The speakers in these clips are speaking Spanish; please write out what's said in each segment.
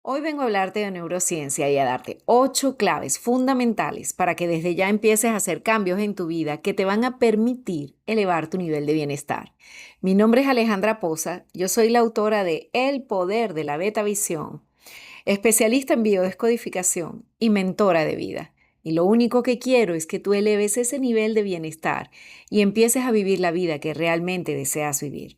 Hoy vengo a hablarte de neurociencia y a darte 8 claves fundamentales para que desde ya empieces a hacer cambios en tu vida que te van a permitir elevar tu nivel de bienestar. Mi nombre es Alejandra Poza, yo soy la autora de El poder de la beta visión, especialista en biodescodificación y mentora de vida. Y lo único que quiero es que tú eleves ese nivel de bienestar y empieces a vivir la vida que realmente deseas vivir.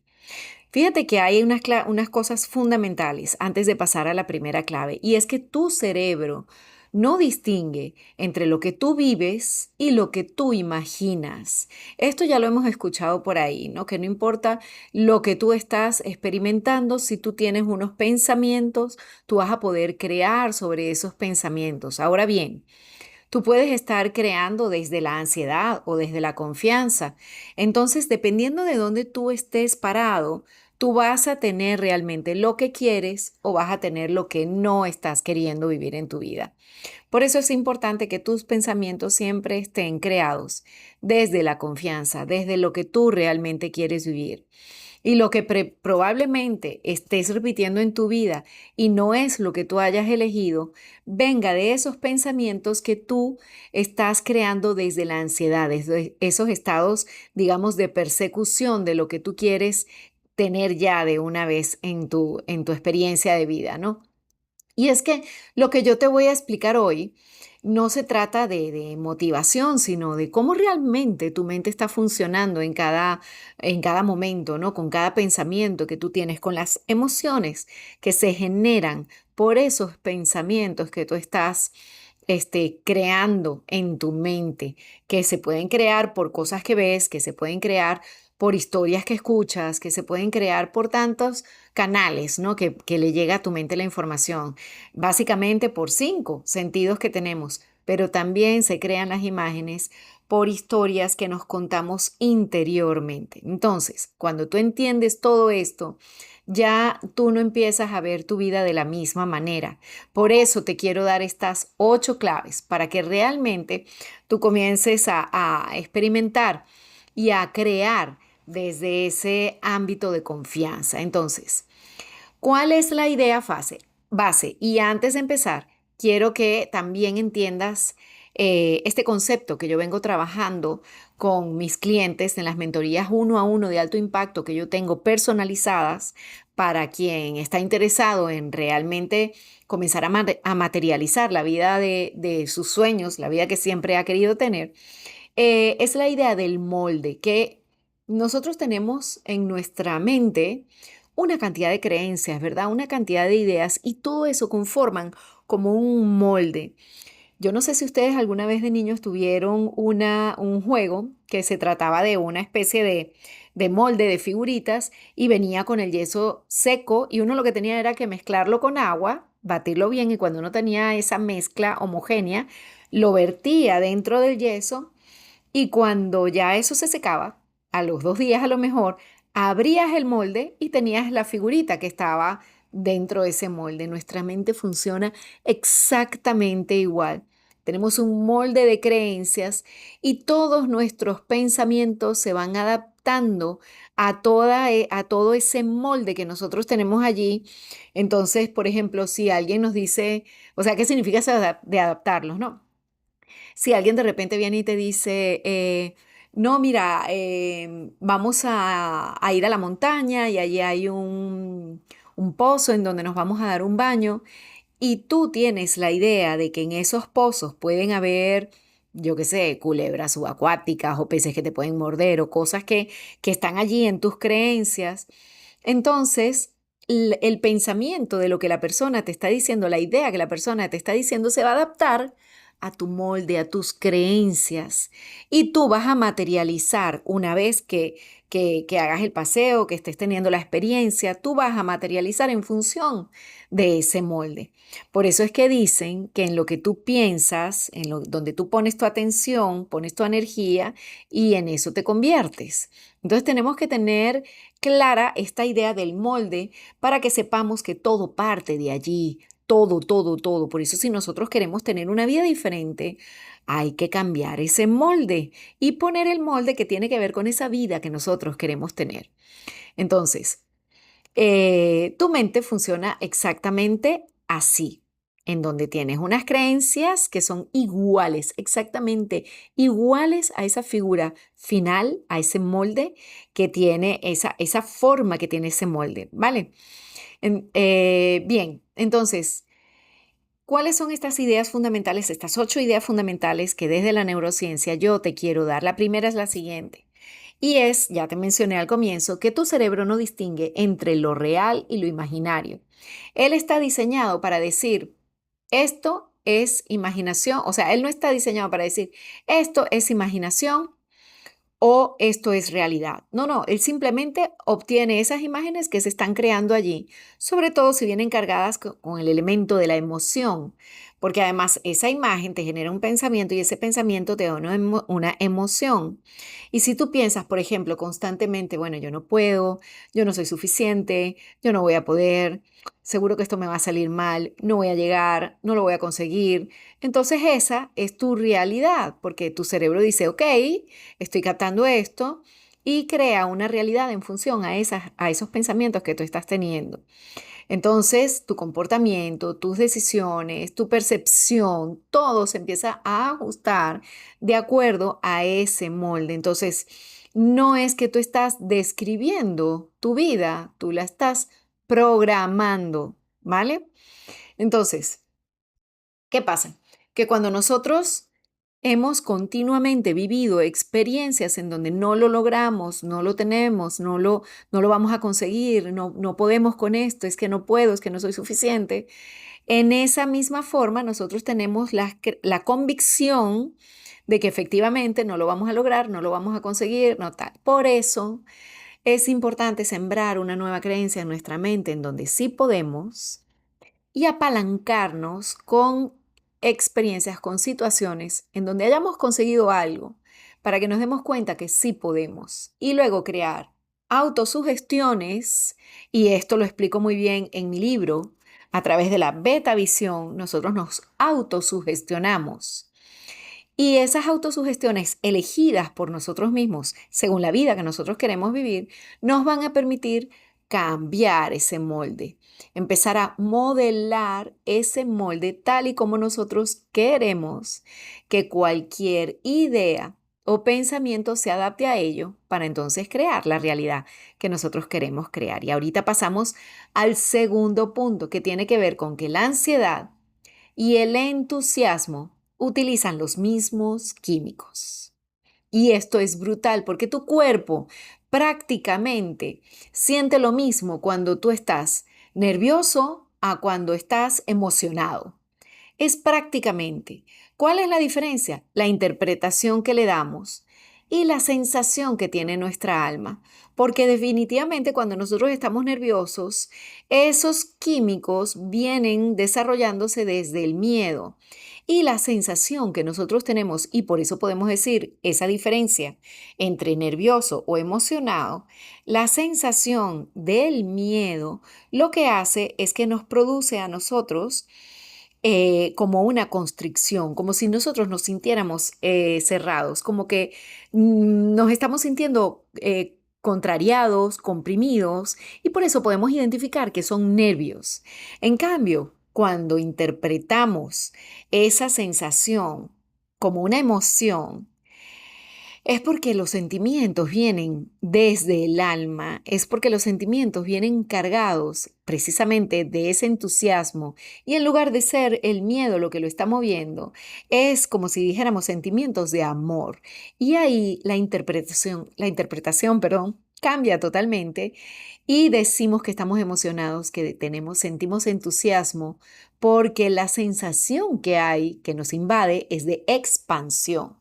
Fíjate que hay unas cosas fundamentales antes de pasar a la primera clave, y es que tu cerebro no distingue entre lo que tú vives y lo que tú imaginas. Esto ya lo hemos escuchado por ahí, ¿no? Que no importa lo que tú estás experimentando, si tú tienes unos pensamientos, tú vas a poder crear sobre esos pensamientos. Ahora bien, tú puedes estar creando desde la ansiedad o desde la confianza. Entonces, dependiendo de dónde tú estés parado, tú vas a tener realmente lo que quieres o vas a tener lo que no estás queriendo vivir en tu vida. Por eso es importante que tus pensamientos siempre estén creados desde la confianza, desde lo que tú realmente quieres vivir. Y lo que probablemente estés repitiendo en tu vida y no es lo que tú hayas elegido, venga de esos pensamientos que tú estás creando desde la ansiedad, desde esos estados, digamos, de persecución de lo que tú quieres tener ya de una vez en tu experiencia de vida, ¿no? Y es que lo que yo te voy a explicar hoy no se trata de motivación, sino de cómo realmente tu mente está funcionando en cada momento, ¿no? Con cada pensamiento que tú tienes, con las emociones que se generan por esos pensamientos que tú estás creando en tu mente, que se pueden crear por cosas que ves, que se pueden crear por historias que escuchas, que se pueden crear por tantos canales, ¿no? Que le llega a tu mente la información, básicamente por 5 sentidos que tenemos, pero también se crean las imágenes por historias que nos contamos interiormente. Entonces, cuando tú entiendes todo esto, ya tú no empiezas a ver tu vida de la misma manera. Por eso te quiero dar estas 8 claves para que realmente tú comiences a experimentar y a crear desde ese ámbito de confianza. Entonces, ¿cuál es la idea base? Y antes de empezar, quiero que también entiendas este concepto que yo vengo trabajando con mis clientes en las mentorías uno a uno de alto impacto que yo tengo personalizadas para quien está interesado en realmente comenzar a materializar la vida de sus sueños, la vida que siempre ha querido tener. Es la idea del molde, que nosotros tenemos en nuestra mente una cantidad de creencias, ¿verdad? Una cantidad de ideas y todo eso conforman como un molde. Yo no sé si ustedes alguna vez de niños tuvieron un juego que se trataba de una especie de molde de figuritas y venía con el yeso seco y uno lo que tenía era que mezclarlo con agua, batirlo bien y cuando uno tenía esa mezcla homogénea, lo vertía dentro del yeso y cuando ya eso se secaba, a los 2 días a lo mejor, abrías el molde y tenías la figurita que estaba dentro de ese molde. Nuestra mente funciona exactamente igual. Tenemos un molde de creencias y todos nuestros pensamientos se van adaptando a todo ese molde que nosotros tenemos allí. Entonces, por ejemplo, si alguien nos dice, o sea, ¿qué significa eso de adaptarlos, no? Si alguien de repente viene y te dice, no, mira, vamos a ir a la montaña y allí hay un pozo en donde nos vamos a dar un baño y tú tienes la idea de que en esos pozos pueden haber, yo qué sé, culebras subacuáticas o peces que te pueden morder o cosas que están allí en tus creencias, entonces el pensamiento de lo que la persona te está diciendo, la idea que la persona te está diciendo se va a adaptar a tu molde, a tus creencias. Y tú vas a materializar una vez que hagas el paseo, que estés teniendo la experiencia, tú vas a materializar en función de ese molde. Por eso es que dicen que en lo que tú piensas, donde tú pones tu atención, pones tu energía y en eso te conviertes. Entonces tenemos que tener clara esta idea del molde para que sepamos que todo parte de allí, todo, todo, todo. Por eso si nosotros queremos tener una vida diferente, hay que cambiar ese molde y poner el molde que tiene que ver con esa vida que nosotros queremos tener. Entonces, tu mente funciona exactamente así, en donde tienes unas creencias que son iguales, exactamente iguales a esa figura final, a ese molde que tiene esa forma que tiene ese molde, ¿vale? Bien, entonces, ¿cuáles son estas ideas fundamentales, estas 8 ideas fundamentales que desde la neurociencia yo te quiero dar? La primera es la siguiente. Y es, ya te mencioné al comienzo, que tu cerebro no distingue entre lo real y lo imaginario. Él está diseñado para decir, esto es imaginación, o sea, él no está diseñado para decir, esto es imaginación o esto es realidad. No, no, él simplemente obtiene esas imágenes que se están creando allí, sobre todo si vienen cargadas con el elemento de la emoción, porque además esa imagen te genera un pensamiento y ese pensamiento te da una emoción. Y si tú piensas, por ejemplo, constantemente, bueno, yo no puedo, yo no soy suficiente, yo no voy a poder, seguro que esto me va a salir mal, no voy a llegar, no lo voy a conseguir, entonces esa es tu realidad, porque tu cerebro dice, ok, estoy captando esto y crea una realidad en función a esos pensamientos que tú estás teniendo. Entonces, tu comportamiento, tus decisiones, tu percepción, todo se empieza a ajustar de acuerdo a ese molde. Entonces, no es que tú estás describiendo tu vida, tú la estás programando, ¿vale? Entonces, ¿qué pasa? Que cuando nosotros hemos continuamente vivido experiencias en donde no lo logramos, no lo tenemos, no lo vamos a conseguir, no podemos con esto, es que no puedo, es que no soy suficiente. En esa misma forma, nosotros tenemos la convicción de que efectivamente no lo vamos a lograr, no lo vamos a conseguir, no tal. Por eso es importante sembrar una nueva creencia en nuestra mente en donde sí podemos y apalancarnos con experiencias, con situaciones en donde hayamos conseguido algo para que nos demos cuenta que sí podemos y luego crear autosugestiones, y esto lo explico muy bien en mi libro, a través de la beta visión, nosotros nos autosugestionamos. Y esas autosugestiones elegidas por nosotros mismos, según la vida que nosotros queremos vivir, nos van a permitir cambiar ese molde, empezar a modelar ese molde tal y como nosotros queremos que cualquier idea o pensamiento se adapte a ello para entonces crear la realidad que nosotros queremos crear. Y ahorita pasamos al segundo punto que tiene que ver con que la ansiedad y el entusiasmo utilizan los mismos químicos. Y esto es brutal porque tu cuerpo prácticamente siente lo mismo cuando tú estás nervioso a cuando estás emocionado. Es prácticamente. ¿Cuál es la diferencia? La interpretación que le damos y la sensación que tiene nuestra alma. Porque definitivamente cuando nosotros estamos nerviosos, esos químicos vienen desarrollándose desde el miedo. Y la sensación que nosotros tenemos, y por eso podemos decir esa diferencia entre nervioso o emocionado, la sensación del miedo lo que hace es que nos produce a nosotros como una constricción, como si nosotros nos sintiéramos cerrados, como que nos estamos sintiendo contrariados, comprimidos, y por eso podemos identificar que son nervios. En cambio, cuando interpretamos esa sensación como una emoción, es porque los sentimientos vienen desde el alma, es porque los sentimientos vienen cargados precisamente de ese entusiasmo y en lugar de ser el miedo lo que lo está moviendo, es como si dijéramos sentimientos de amor. Y ahí la interpretación, perdón, cambia totalmente y decimos que estamos emocionados, que sentimos entusiasmo porque la sensación que hay, que nos invade, es de expansión.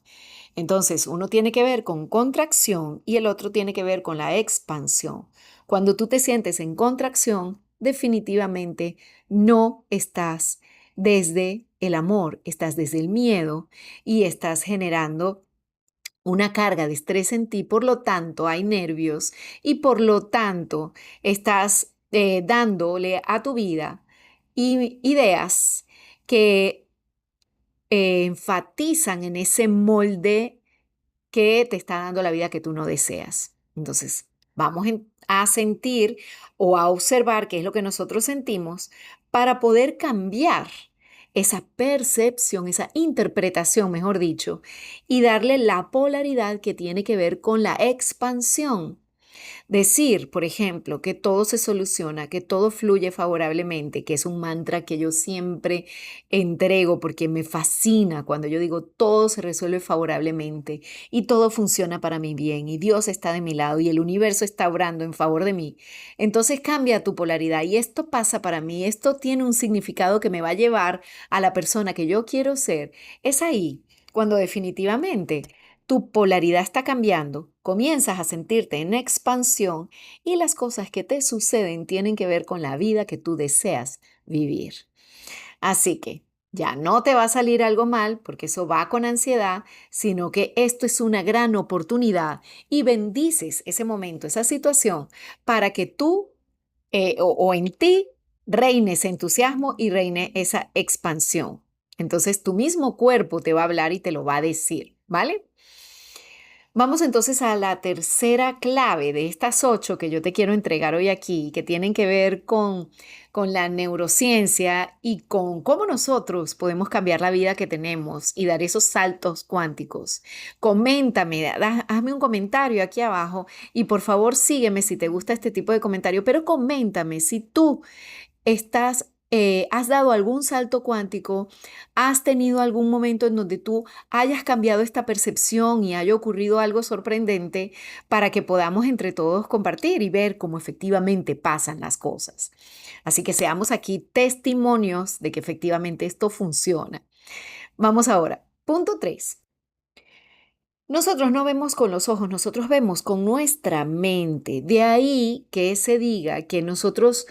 Entonces, uno tiene que ver con contracción y el otro tiene que ver con la expansión. Cuando tú te sientes en contracción, definitivamente no estás desde el amor, estás desde el miedo y estás generando una carga de estrés en ti, por lo tanto hay nervios y por lo tanto estás dándole a tu vida ideas que enfatizan en ese molde que te está dando la vida que tú no deseas. Entonces, vamos a sentir o a observar qué es lo que nosotros sentimos para poder cambiar esa percepción, esa interpretación, mejor dicho, y darle la polaridad que tiene que ver con la expansión. Decir, por ejemplo, que todo se soluciona, que todo fluye favorablemente, que es un mantra que yo siempre entrego porque me fascina cuando yo digo todo se resuelve favorablemente y todo funciona para mi bien y Dios está de mi lado y el universo está obrando en favor de mí. Entonces cambia tu polaridad y esto pasa para mí, esto tiene un significado que me va a llevar a la persona que yo quiero ser. Es ahí cuando definitivamente tu polaridad está cambiando, comienzas a sentirte en expansión y las cosas que te suceden tienen que ver con la vida que tú deseas vivir. Así que ya no te va a salir algo mal porque eso va con ansiedad, sino que esto es una gran oportunidad y bendices ese momento, esa situación, para que tú o en ti reine ese entusiasmo y reine esa expansión. Entonces tu mismo cuerpo te va a hablar y te lo va a decir, ¿vale? Vamos entonces a la tercera clave de estas 8 que yo te quiero entregar hoy aquí, que tienen que ver con la neurociencia y con cómo nosotros podemos cambiar la vida que tenemos y dar esos saltos cuánticos. Coméntame, hazme un comentario aquí abajo y por favor sígueme si te gusta este tipo de comentario, pero coméntame si tú has dado algún salto cuántico, has tenido algún momento en donde tú hayas cambiado esta percepción y haya ocurrido algo sorprendente para que podamos entre todos compartir y ver cómo efectivamente pasan las cosas. Así que seamos aquí testimonios de que efectivamente esto funciona. Vamos ahora. Punto 3. Nosotros no vemos con los ojos, nosotros vemos con nuestra mente. De ahí que se diga que nosotros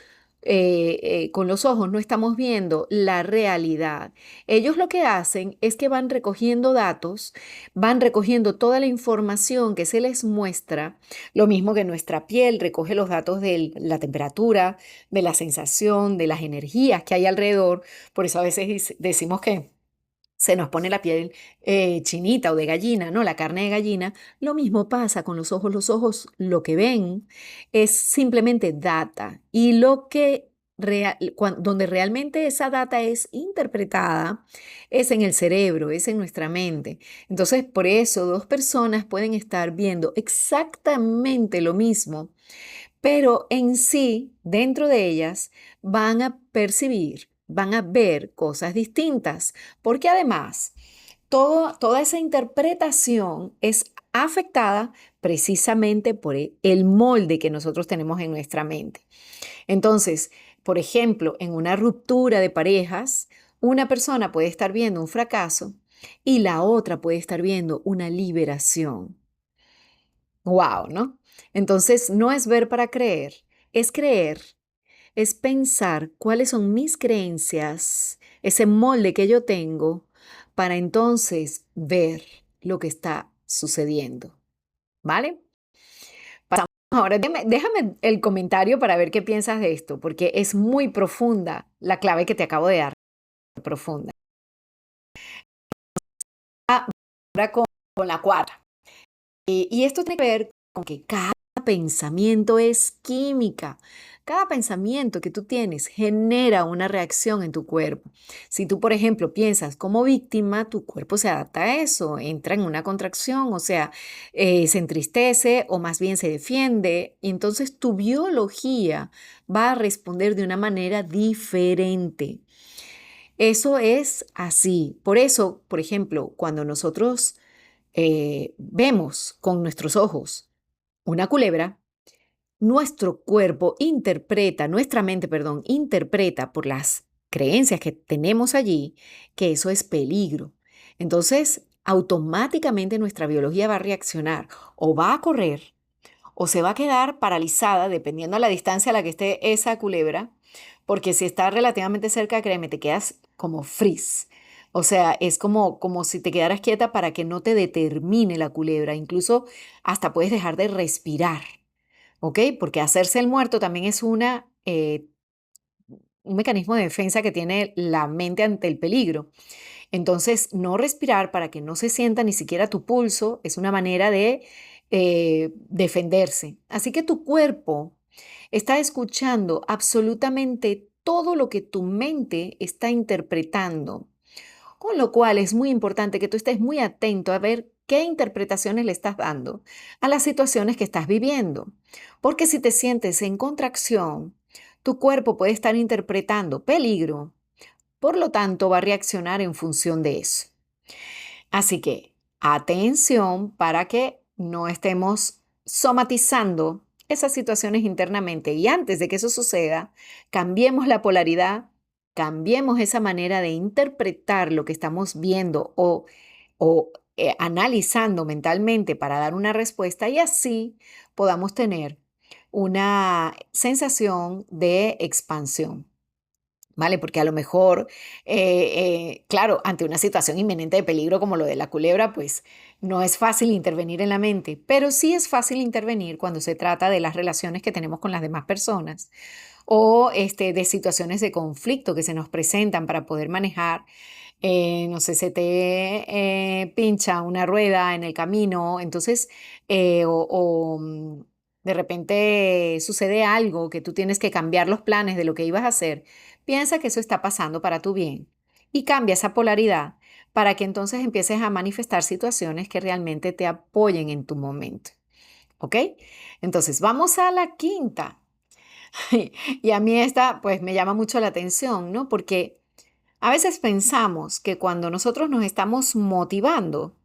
con los ojos no estamos viendo la realidad. Ellos lo que hacen es que van recogiendo datos, van recogiendo toda la información que se les muestra, lo mismo que nuestra piel recoge los datos de la temperatura, de la sensación, de las energías que hay alrededor. Por eso a veces decimos que se nos pone la piel chinita o de gallina, ¿no? La carne de gallina. Lo mismo pasa con los ojos. Los ojos lo que ven es simplemente data y lo que donde realmente esa data es interpretada es en el cerebro, es en nuestra mente. Entonces, por eso dos personas pueden estar viendo exactamente lo mismo, pero en sí, dentro de ellas, van a percibir, van a ver cosas distintas, porque además toda esa interpretación es afectada precisamente por el molde que nosotros tenemos en nuestra mente. Entonces, por ejemplo, en una ruptura de parejas, una persona puede estar viendo un fracaso y la otra puede estar viendo una liberación. Wow, ¿no? Entonces, no es ver para creer, es pensar cuáles son mis creencias, ese molde que yo tengo, para entonces ver lo que está sucediendo, ¿vale? Pasamos ahora, déjame el comentario para ver qué piensas de esto, porque es muy profunda la clave que te acabo de dar, profunda. Ahora con la cuarta. Y esto tiene que ver con que cada pensamiento es química. Cada pensamiento que tú tienes genera una reacción en tu cuerpo. Si tú, por ejemplo, piensas como víctima, tu cuerpo se adapta a eso, entra en una contracción, o sea, se entristece o más bien se defiende. Y entonces tu biología va a responder de una manera diferente. Eso es así. Por eso, por ejemplo, cuando nosotros vemos con nuestros ojos una culebra, nuestro cuerpo interpreta, nuestra mente, perdón, interpreta por las creencias que tenemos allí que eso es peligro. Entonces, automáticamente nuestra biología va a reaccionar o va a correr o se va a quedar paralizada dependiendo de la distancia a la que esté esa culebra, porque si está relativamente cerca, créeme, te quedas como freeze. O sea, es como si te quedaras quieta para que no te determine la culebra. Incluso hasta puedes dejar de respirar, ¿ok? Porque hacerse el muerto también es un mecanismo de defensa que tiene la mente ante el peligro. Entonces, no respirar para que no se sienta ni siquiera tu pulso es una manera de defenderse. Así que tu cuerpo está escuchando absolutamente todo lo que tu mente está interpretando. Con lo cual es muy importante que tú estés muy atento a ver qué interpretaciones le estás dando a las situaciones que estás viviendo. Porque si te sientes en contracción, tu cuerpo puede estar interpretando peligro, por lo tanto va a reaccionar en función de eso. Así que atención para que no estemos somatizando esas situaciones internamente y antes de que eso suceda, cambiemos la polaridad, cambiemos esa manera de interpretar lo que estamos viendo o analizando mentalmente para dar una respuesta y así podamos tener una sensación de expansión. ¿Vale? Porque a lo mejor, claro, ante una situación inminente de peligro como lo de la culebra, pues no es fácil intervenir en la mente, pero sí es fácil intervenir cuando se trata de las relaciones que tenemos con las demás personas o de situaciones de conflicto que se nos presentan para poder manejar. No sé, se te pincha una rueda en el camino, entonces, de repente sucede algo que tú tienes que cambiar los planes de lo que ibas a hacer. Piensa que eso está pasando para tu bien y cambia esa polaridad para que entonces empieces a manifestar situaciones que realmente te apoyen en tu momento. ¿Ok? Entonces, vamos a la quinta. Y a mí esta, pues, me llama mucho la atención, ¿no? Porque a veces pensamos que cuando nosotros nos estamos motivando,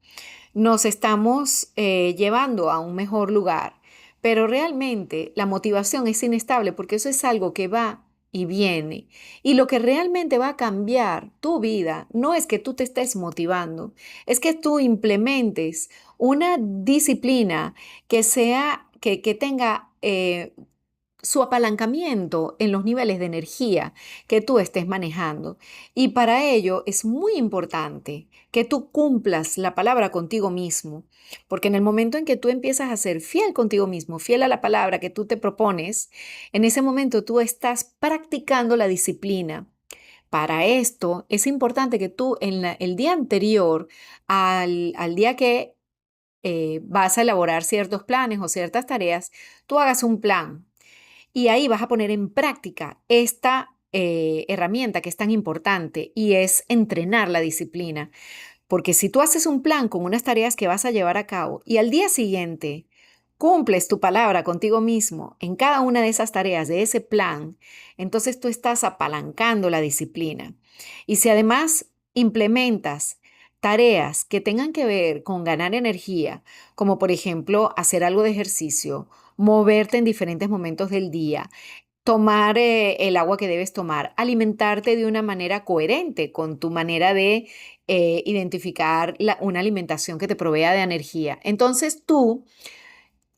nos estamos llevando a un mejor lugar, pero realmente la motivación es inestable porque eso es algo que va y viene. Y lo que realmente va a cambiar tu vida no es que tú te estés motivando, es que tú implementes una disciplina que sea, que tenga su apalancamiento en los niveles de energía que tú estés manejando. Y para ello es muy importante que tú cumplas la palabra contigo mismo, porque en el momento en que tú empiezas a ser fiel contigo mismo, fiel a la palabra que tú te propones, en ese momento tú estás practicando la disciplina. Para esto es importante que tú el día anterior al día que vas a elaborar ciertos planes o ciertas tareas, tú hagas un plan y ahí vas a poner en práctica esta herramienta que es tan importante y es entrenar la disciplina. Porque si tú haces un plan con unas tareas que vas a llevar a cabo y al día siguiente cumples tu palabra contigo mismo en cada una de esas tareas de ese plan, entonces tú estás apalancando la disciplina. Y si además implementas tareas que tengan que ver con ganar energía, como por ejemplo hacer algo de ejercicio, moverte en diferentes momentos del día, tomar el agua que debes tomar, alimentarte de una manera coherente con tu manera de identificar una alimentación que te provea de energía. Entonces tú,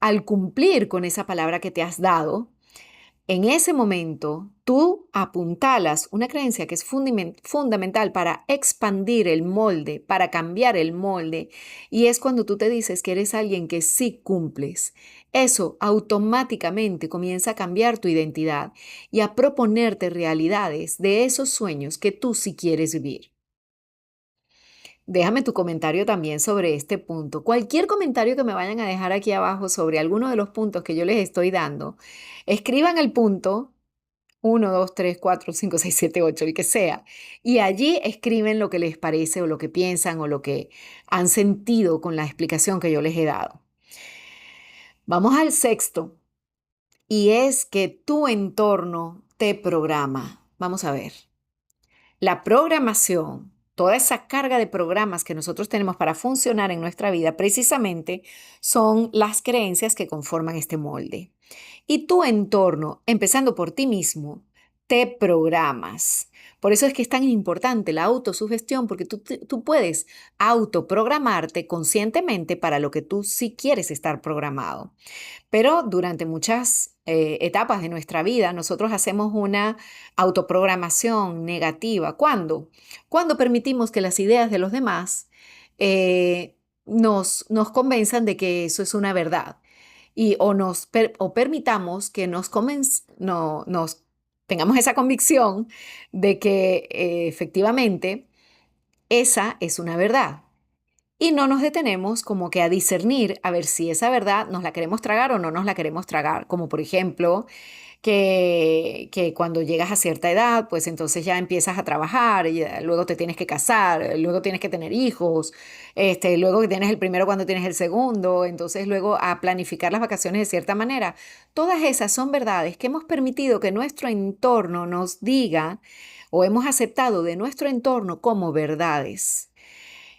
al cumplir con esa palabra que te has dado, en ese momento, tú apuntalas una creencia que es fundamental para expandir el molde, para cambiar el molde, y es cuando tú te dices que eres alguien que sí cumples. Eso automáticamente comienza a cambiar tu identidad y a proponerte realidades de esos sueños que tú sí quieres vivir. Déjame tu comentario también sobre este punto. Cualquier comentario que me vayan a dejar aquí abajo sobre alguno de los puntos que yo les estoy dando, escriban el punto 1, 2, 3, 4, 5, 6, 7, 8, el que sea. Y allí escriben lo que les parece o lo que piensan o lo que han sentido con la explicación que yo les he dado. Vamos al sexto, y es que tu entorno te programa. Vamos a ver. La programación, toda esa carga de programas que nosotros tenemos para funcionar en nuestra vida, precisamente son las creencias que conforman este molde. Y tu entorno, empezando por ti mismo, te programas. Por eso es que es tan importante la autosugestión, porque tú puedes autoprogramarte conscientemente para lo que tú sí quieres estar programado. Pero durante muchas etapas de nuestra vida, nosotros hacemos una autoprogramación negativa. ¿Cuándo? Cuando permitimos que las ideas de los demás nos convenzan de que eso es una verdad y o permitamos que nos tengamos esa convicción de que efectivamente esa es una verdad. Y no nos detenemos como que a discernir a ver si esa verdad nos la queremos tragar o no nos la queremos tragar. Como por ejemplo, que cuando llegas a cierta edad, pues entonces ya empiezas a trabajar, y luego te tienes que casar, luego tienes que tener hijos, luego que tienes el primero cuando tienes el segundo, entonces luego a planificar las vacaciones de cierta manera. Todas esas son verdades que hemos permitido que nuestro entorno nos diga o hemos aceptado de nuestro entorno como verdades.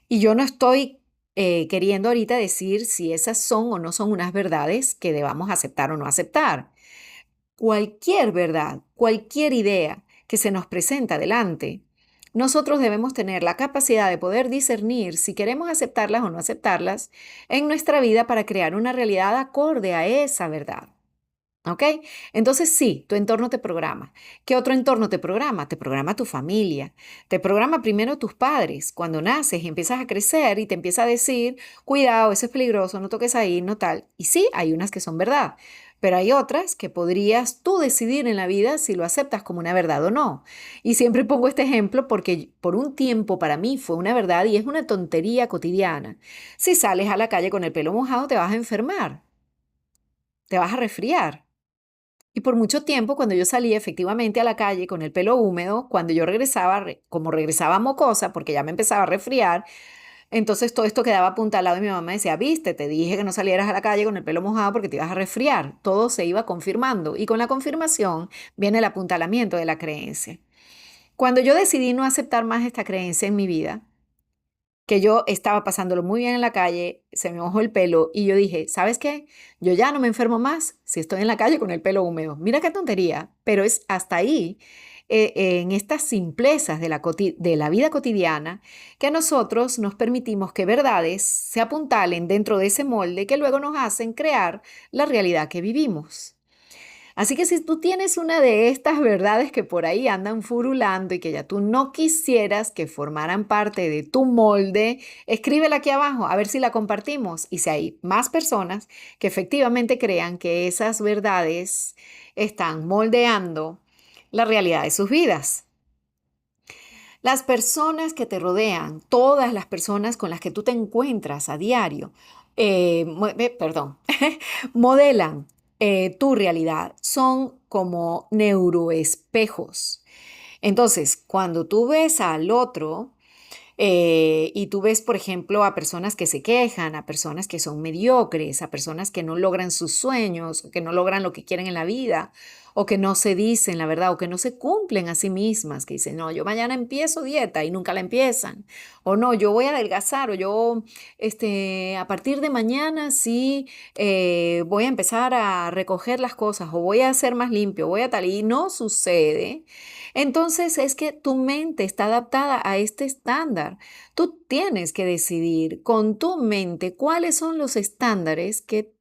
Y yo no estoy queriendo ahorita decir si esas son o no son unas verdades que debamos aceptar o no aceptar. Cualquier verdad, cualquier idea que se nos presenta delante, nosotros debemos tener la capacidad de poder discernir si queremos aceptarlas o no aceptarlas en nuestra vida para crear una realidad acorde a esa verdad. ¿Ok? Entonces sí, tu entorno te programa. ¿Qué otro entorno te programa? Te programa tu familia. Te programa primero tus padres. Cuando naces y empiezas a crecer y te empieza a decir, cuidado, eso es peligroso, no toques ahí, no tal. Y sí, hay unas que son verdad, pero hay otras que podrías tú decidir en la vida si lo aceptas como una verdad o no. Y siempre pongo este ejemplo porque por un tiempo para mí fue una verdad y es una tontería cotidiana. Si sales a la calle con el pelo mojado, te vas a enfermar, te vas a resfriar. Y por mucho tiempo, cuando yo salía efectivamente a la calle con el pelo húmedo, cuando yo regresaba, como regresaba mocosa, porque ya me empezaba a resfriar, entonces todo esto quedaba apuntalado y mi mamá me decía, viste, te dije que no salieras a la calle con el pelo mojado porque te ibas a resfriar. Todo se iba confirmando y con la confirmación viene el apuntalamiento de la creencia. Cuando yo decidí no aceptar más esta creencia en mi vida, que yo estaba pasándolo muy bien en la calle, se me mojó el pelo y yo dije, ¿sabes qué? Yo ya no me enfermo más si estoy en la calle con el pelo húmedo. Mira qué tontería, pero es hasta ahí, en estas simplezas de la vida cotidiana, que nosotros nos permitimos que verdades se apuntalen dentro de ese molde que luego nos hacen crear la realidad que vivimos. Así que si tú tienes una de estas verdades que por ahí andan furulando y que ya tú no quisieras que formaran parte de tu molde, escríbela aquí abajo a ver si la compartimos y si hay más personas que efectivamente crean que esas verdades están moldeando la realidad de sus vidas. Las personas que te rodean, todas las personas con las que tú te encuentras a diario, perdón, modelan tu realidad, son como neuroespejos. Entonces, cuando tú ves al otro, y tú ves, por ejemplo, a personas que se quejan, a personas que son mediocres, a personas que no logran sus sueños, que no logran lo que quieren en la vida, o que no se dicen la verdad, o que no se cumplen a sí mismas, que dicen, no, yo mañana empiezo dieta y nunca la empiezan, o no, yo voy a adelgazar, o yo, a partir de mañana sí voy a empezar a recoger las cosas, o voy a ser más limpio, voy a tal, y no sucede. Entonces es que tu mente está adaptada a este estándar. Tú tienes que decidir con tu mente cuáles son los estándares que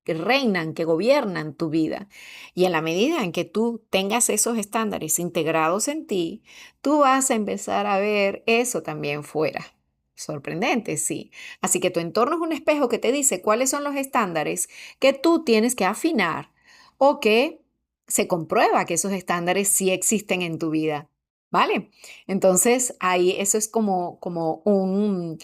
reinan, que gobiernan tu vida. Y en la medida en que tú tengas esos estándares integrados en ti, tú vas a empezar a ver eso también fuera. Sorprendente, sí. Así que tu entorno es un espejo que te dice cuáles son los estándares que tú tienes que afinar o que se comprueba que esos estándares sí existen en tu vida, ¿vale? Entonces, ahí eso es como un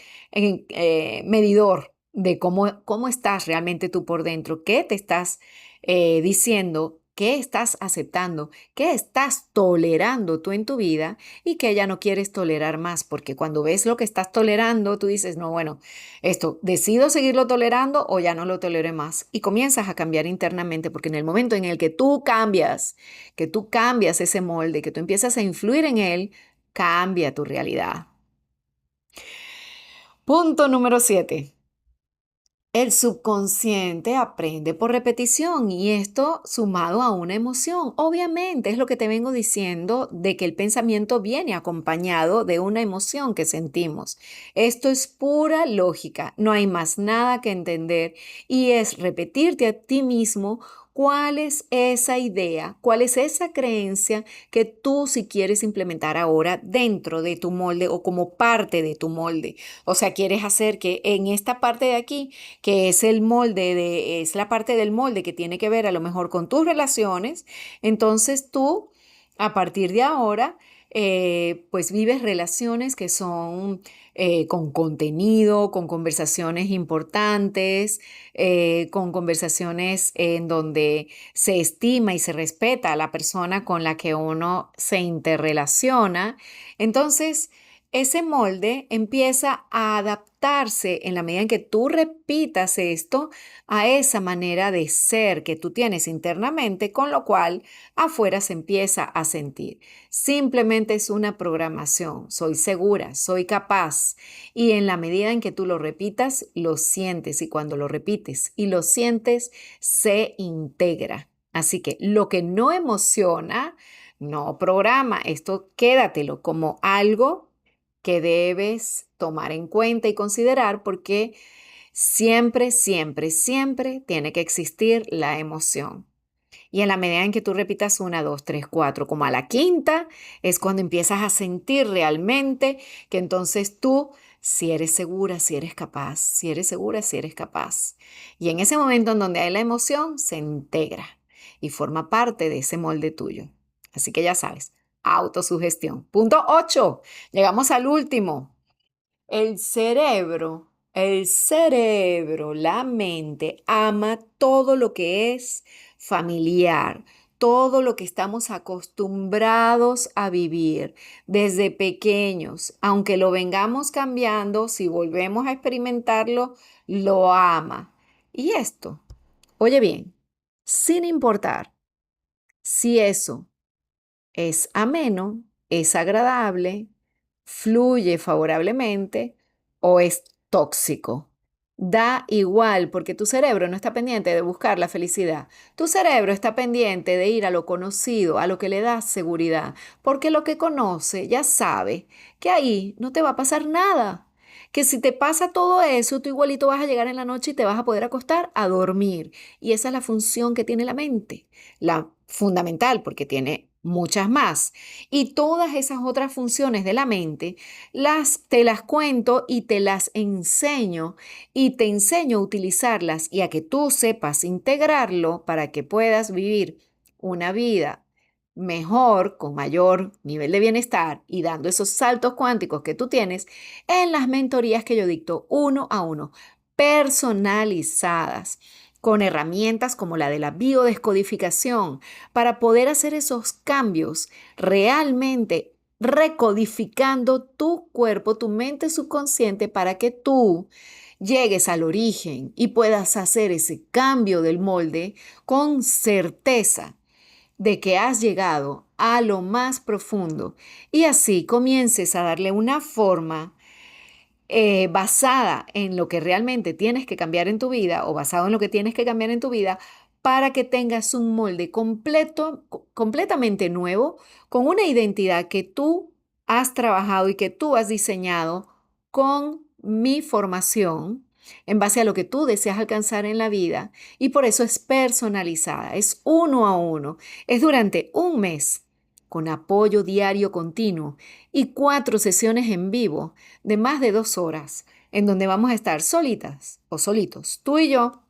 medidor de cómo estás realmente tú por dentro, qué te estás diciendo, qué estás aceptando, qué estás tolerando tú en tu vida y que ya no quieres tolerar más, porque cuando ves lo que estás tolerando, tú dices, no, bueno, esto, decido seguirlo tolerando o ya no lo tolere más. Y comienzas a cambiar internamente, porque en el momento en el que tú cambias ese molde, que tú empiezas a influir en él, cambia tu realidad. Punto número 7. El subconsciente aprende por repetición y esto sumado a una emoción. Obviamente es lo que te vengo diciendo de que el pensamiento viene acompañado de una emoción que sentimos. Esto es pura lógica, no hay más nada que entender y es repetirte a ti mismo cuál es esa idea, cuál es esa creencia que tú si quieres implementar ahora dentro de tu molde o como parte de tu molde. O sea, quieres hacer que en esta parte de aquí que es es la parte del molde que tiene que ver a lo mejor con tus relaciones, entonces tú, a partir de ahora, pues vives relaciones que son con contenido, con conversaciones importantes, con conversaciones en donde se estima y se respeta a la persona con la que uno se interrelaciona. Entonces, ese molde empieza a adaptarse en la medida en que tú repitas esto a esa manera de ser que tú tienes internamente, con lo cual afuera se empieza a sentir. Simplemente es una programación. Soy segura, soy capaz. Y en la medida en que tú lo repitas, lo sientes. Y cuando lo repites y lo sientes, se integra. Así que lo que no emociona, no programa. Esto quédatelo como algo que debes tomar en cuenta y considerar porque siempre, siempre, siempre tiene que existir la emoción. Y en la medida en que tú repitas una, dos, tres, cuatro, como a la quinta, es cuando empiezas a sentir realmente que entonces tú, si eres segura, si eres capaz, si eres segura, si eres capaz. Y en ese momento en donde hay la emoción, se integra y forma parte de ese molde tuyo. Así que ya sabes, autosugestión. Punto 8. Llegamos al último. El cerebro, la mente ama todo lo que es familiar, todo lo que estamos acostumbrados a vivir desde pequeños. Aunque lo vengamos cambiando, si volvemos a experimentarlo, lo ama. Y esto, oye bien, sin importar si eso es ameno, es agradable, fluye favorablemente o es tóxico. Da igual porque tu cerebro no está pendiente de buscar la felicidad. Tu cerebro está pendiente de ir a lo conocido, a lo que le da seguridad, porque lo que conoce ya sabe que ahí no te va a pasar nada. Que si te pasa todo eso, tú igualito vas a llegar en la noche y te vas a poder acostar a dormir. Y esa es la función que tiene la mente, la fundamental, porque tiene muchas más. Y todas esas otras funciones de la mente te las cuento y te las enseño y te enseño a utilizarlas y a que tú sepas integrarlo para que puedas vivir una vida mejor, con mayor nivel de bienestar y dando esos saltos cuánticos que tú tienes en las mentorías que yo dicto uno a uno, personalizadas, con herramientas como la de la biodescodificación, para poder hacer esos cambios realmente recodificando tu cuerpo, tu mente subconsciente para que tú llegues al origen y puedas hacer ese cambio del molde con certeza de que has llegado a lo más profundo y así comiences a darle una forma basada en lo que realmente tienes que cambiar en tu vida o basado en lo que tienes que cambiar en tu vida para que tengas un molde completamente nuevo, con una identidad que tú has trabajado y que tú has diseñado con mi formación en base a lo que tú deseas alcanzar en la vida y por eso es personalizada, es uno a uno, es durante un mes con apoyo diario continuo y 4 sesiones en vivo de más de 2 horas, en donde vamos a estar solitas o solitos, tú y yo,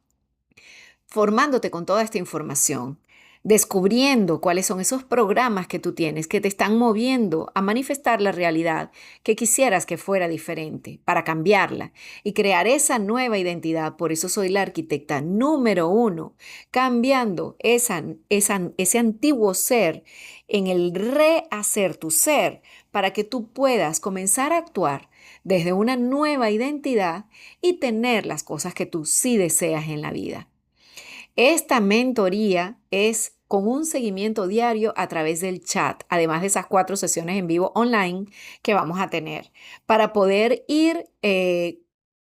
formándote con toda esta información, descubriendo cuáles son esos programas que tú tienes que te están moviendo a manifestar la realidad que quisieras que fuera diferente, para cambiarla y crear esa nueva identidad. Por eso soy la arquitecta número 1, cambiando ese antiguo ser en el rehacer tu ser para que tú puedas comenzar a actuar desde una nueva identidad y tener las cosas que tú sí deseas en la vida. Esta mentoría es con un seguimiento diario a través del chat, además de esas 4 sesiones en vivo online que vamos a tener, para poder ir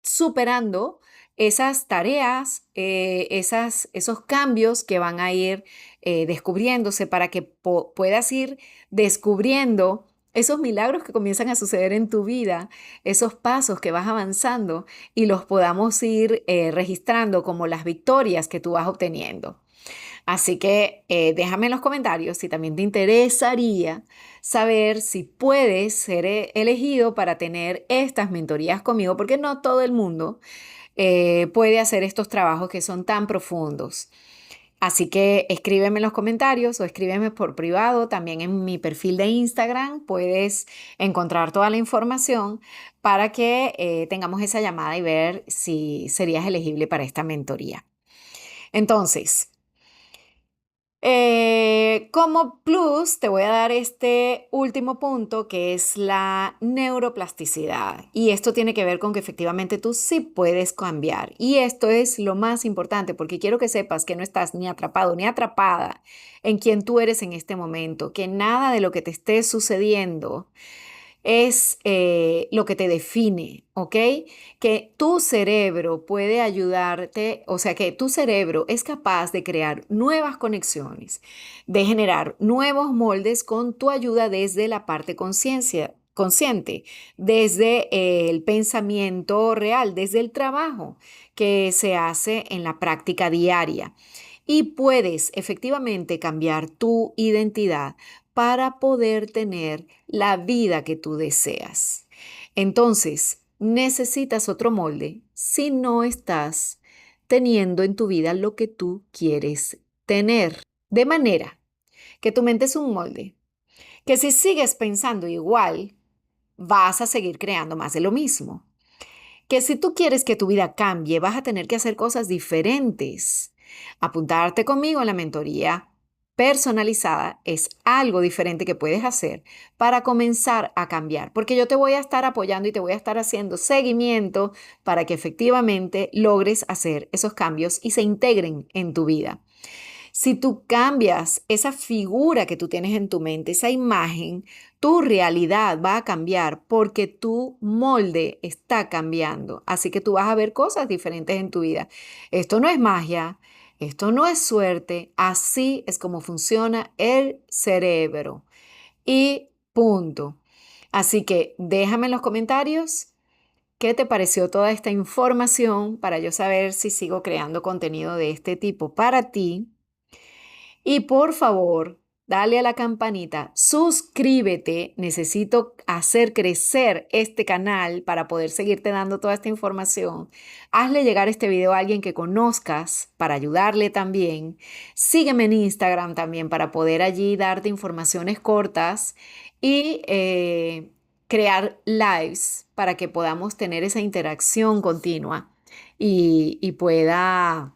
superando esas tareas, esos cambios que van a ir descubriéndose para que puedas ir descubriendo esos milagros que comienzan a suceder en tu vida, esos pasos que vas avanzando y los podamos ir registrando como las victorias que tú vas obteniendo. Así que déjame en los comentarios si también te interesaría saber si puedes ser elegido para tener estas mentorías conmigo, porque no todo el mundo puede hacer estos trabajos que son tan profundos. Así que escríbeme en los comentarios o escríbeme por privado. También en mi perfil de Instagram puedes encontrar toda la información para que tengamos esa llamada y ver si serías elegible para esta mentoría. Entonces, como plus, te voy a dar este último punto que es la neuroplasticidad. Y esto tiene que ver con que efectivamente tú sí puedes cambiar. Y esto es lo más importante porque quiero que sepas que no estás ni atrapado ni atrapada en quien tú eres en este momento, que nada de lo que te esté sucediendo es lo que te define, ¿ok? Que tu cerebro puede ayudarte, o sea, que tu cerebro es capaz de crear nuevas conexiones, de generar nuevos moldes con tu ayuda desde la parte consciente, desde el pensamiento real, desde el trabajo que se hace en la práctica diaria. Y puedes efectivamente cambiar tu identidad para poder tener la vida que tú deseas. Entonces, necesitas otro molde si no estás teniendo en tu vida lo que tú quieres tener. De manera que tu mente es un molde, que si sigues pensando igual, vas a seguir creando más de lo mismo. Que si tú quieres que tu vida cambie, vas a tener que hacer cosas diferentes. Apuntarte conmigo en la mentoría personalizada es algo diferente que puedes hacer para comenzar a cambiar, porque yo te voy a estar apoyando y te voy a estar haciendo seguimiento para que efectivamente logres hacer esos cambios y se integren en tu vida. Si tú cambias esa figura que tú tienes en tu mente, esa imagen, tu realidad va a cambiar porque tu molde está cambiando. Así que tú vas a ver cosas diferentes en tu vida. Esto no es magia, esto no es suerte, así es como funciona el cerebro. Y punto. Así que déjame en los comentarios qué te pareció toda esta información para yo saber si sigo creando contenido de este tipo para ti. Y por favor, dale a la campanita, suscríbete. Necesito hacer crecer este canal para poder seguirte dando toda esta información. Hazle llegar este video a alguien que conozcas para ayudarle también. Sígueme en Instagram también para poder allí darte informaciones cortas y crear lives para que podamos tener esa interacción continua y pueda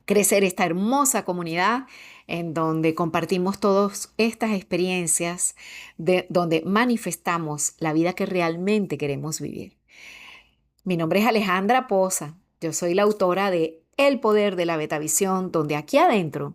crecer esta hermosa comunidad en donde compartimos todas estas experiencias, donde manifestamos la vida que realmente queremos vivir. Mi nombre es Alejandra Poza. Yo soy la autora de El poder de la Betavisión, donde aquí adentro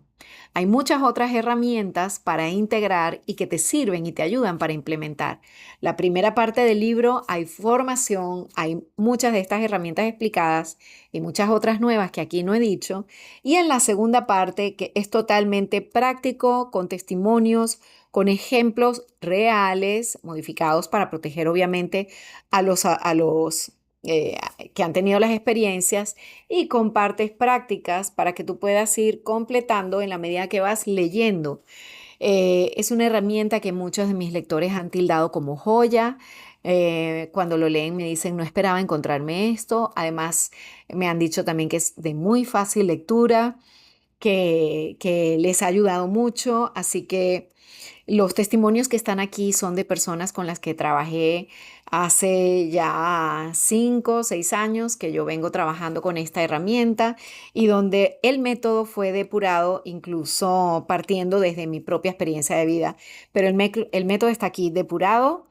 hay muchas otras herramientas para integrar y que te sirven y te ayudan para implementar. La primera parte del libro hay formación, hay muchas de estas herramientas explicadas y muchas otras nuevas que aquí no he dicho. Y en la segunda parte, que es totalmente práctico, con testimonios, con ejemplos reales, modificados para proteger obviamente a los eh, que han tenido las experiencias y compartes prácticas para que tú puedas ir completando en la medida que vas leyendo. Es una herramienta que muchos de mis lectores han tildado como joya. Cuando lo leen me dicen, no esperaba encontrarme esto. Además, me han dicho también que es de muy fácil lectura, que les ha ayudado mucho. Así que los testimonios que están aquí son de personas con las que trabajé hace ya 5 o 6 años que yo vengo trabajando con esta herramienta y donde el método fue depurado incluso partiendo desde mi propia experiencia de vida. Pero el método está aquí depurado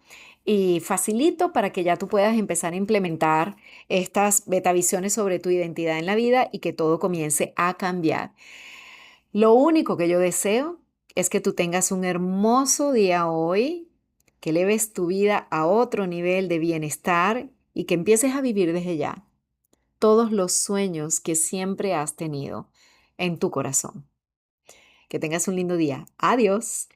y facilito para que ya tú puedas empezar a implementar estas betavisiones sobre tu identidad en la vida y que todo comience a cambiar. Lo único que yo deseo es que tú tengas un hermoso día hoy, que eleves tu vida a otro nivel de bienestar y que empieces a vivir desde ya todos los sueños que siempre has tenido en tu corazón. Que tengas un lindo día. Adiós.